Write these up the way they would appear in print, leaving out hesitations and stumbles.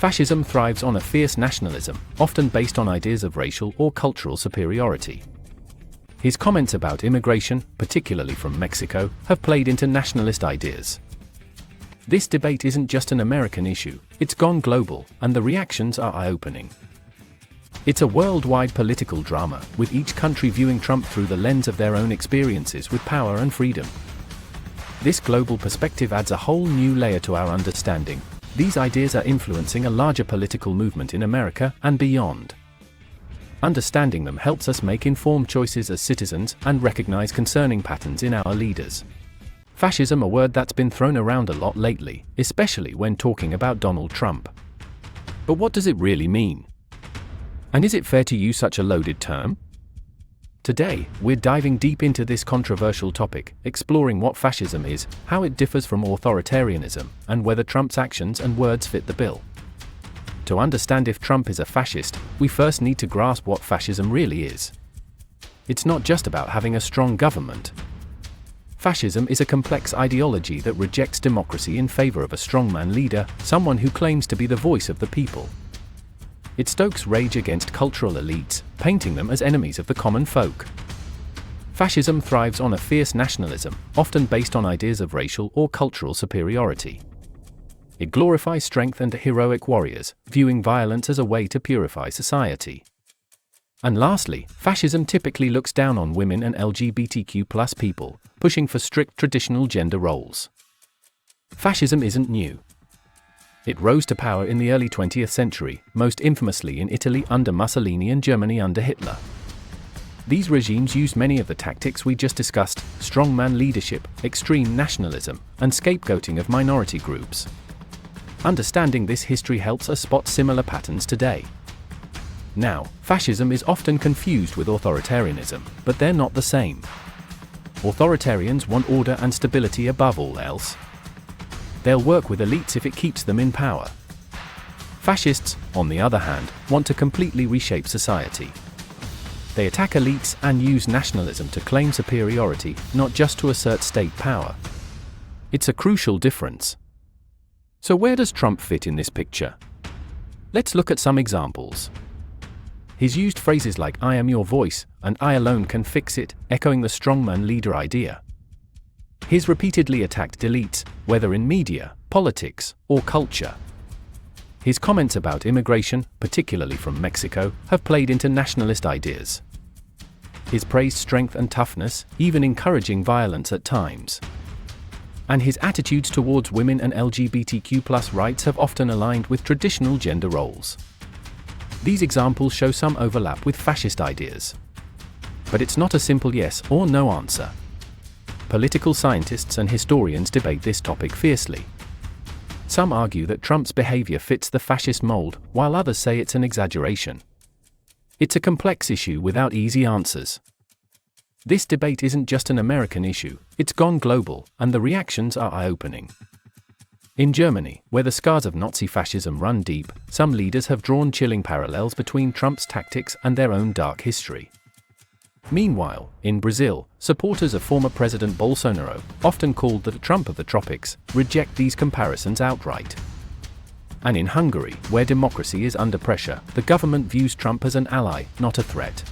Fascism thrives on a fierce nationalism, often based on ideas of racial or cultural superiority. His comments about immigration, particularly from Mexico, have played into nationalist ideas. This debate isn't just an American issue, it's gone global, and the reactions are eye-opening. It's a worldwide political drama, with each country viewing Trump through the lens of their own experiences with power and freedom. This global perspective adds a whole new layer to our understanding. These ideas are influencing a larger political movement in America and beyond. Understanding them helps us make informed choices as citizens and recognize concerning patterns in our leaders. Fascism, a word that's been thrown around a lot lately, especially when talking about Donald Trump. But what does it really mean? And is it fair to use such a loaded term? Today, we're diving deep into this controversial topic, exploring what fascism is, how it differs from authoritarianism, and whether Trump's actions and words fit the bill. To understand if Trump is a fascist, we first need to grasp what fascism really is. It's not just about having a strong government. Fascism is a complex ideology that rejects democracy in favor of a strongman leader, someone who claims to be the voice of the people. It stokes rage against cultural elites, painting them as enemies of the common folk. Fascism thrives on a fierce nationalism, often based on ideas of racial or cultural superiority. It glorifies strength and heroic warriors, viewing violence as a way to purify society. And lastly, fascism typically looks down on women and LGBTQ+ people, pushing for strict traditional gender roles. Fascism isn't new. It rose to power in the early 20th century, most infamously in Italy under Mussolini and Germany under Hitler. These regimes used many of the tactics we just discussed: strongman leadership, extreme nationalism, and scapegoating of minority groups. Understanding this history helps us spot similar patterns today. Now, fascism is often confused with authoritarianism, but they're not the same. Authoritarians want order and stability above all else. They'll work with elites if it keeps them in power. Fascists, on the other hand, want to completely reshape society. They attack elites and use nationalism to claim superiority, not just to assert state power. It's a crucial difference. So where does Trump fit in this picture? Let's look at some examples. He's used phrases like "I am your voice" and "I alone can fix it," echoing the strongman leader idea. He's repeatedly attacked elites, whether in media, politics, or culture. His comments about immigration, particularly from Mexico, have played into nationalist ideas. He's praised strength and toughness, even encouraging violence at times. And his attitudes towards women and LGBTQ+ rights have often aligned with traditional gender roles. These examples show some overlap with fascist ideas. But it's not a simple yes or no answer. Political scientists and historians debate this topic fiercely. Some argue that Trump's behavior fits the fascist mold, while others say it's an exaggeration. It's a complex issue without easy answers. This debate isn't just an American issue, it's gone global, and the reactions are eye-opening. In Germany, where the scars of Nazi fascism run deep, some leaders have drawn chilling parallels between Trump's tactics and their own dark history. Meanwhile, in Brazil, supporters of former President Bolsonaro, often called the Trump of the tropics, reject these comparisons outright. And in Hungary, where democracy is under pressure, the government views Trump as an ally, not a threat.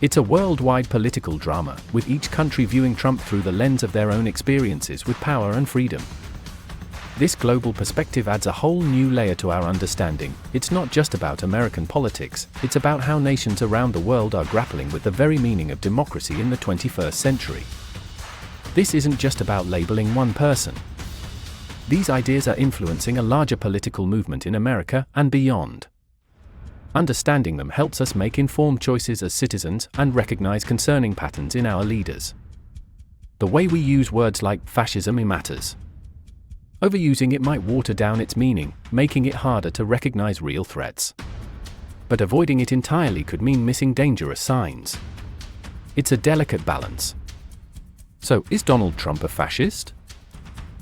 It's a worldwide political drama, with each country viewing Trump through the lens of their own experiences with power and freedom. This global perspective adds a whole new layer to our understanding. It's not just about American politics, it's about how nations around the world are grappling with the very meaning of democracy in the 21st century. This isn't just about labeling one person. These ideas are influencing a larger political movement in America and beyond. Understanding them helps us make informed choices as citizens and recognize concerning patterns in our leaders. The way we use words like fascism matters. Overusing it might water down its meaning, making it harder to recognize real threats. But avoiding it entirely could mean missing dangerous signs. It's a delicate balance. So, is Donald Trump a fascist?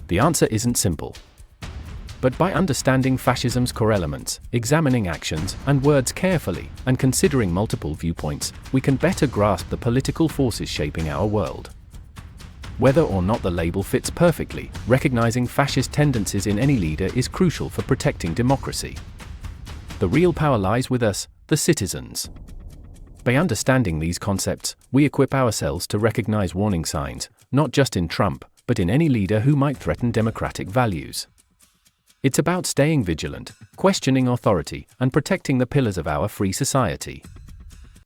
The answer isn't simple. But by understanding fascism's core elements, examining actions and words carefully, and considering multiple viewpoints, we can better grasp the political forces shaping our world. Whether or not the label fits perfectly, recognizing fascist tendencies in any leader is crucial for protecting democracy. The real power lies with us, the citizens. By understanding these concepts, we equip ourselves to recognize warning signs, not just in Trump, but in any leader who might threaten democratic values. It's about staying vigilant, questioning authority, and protecting the pillars of our free society.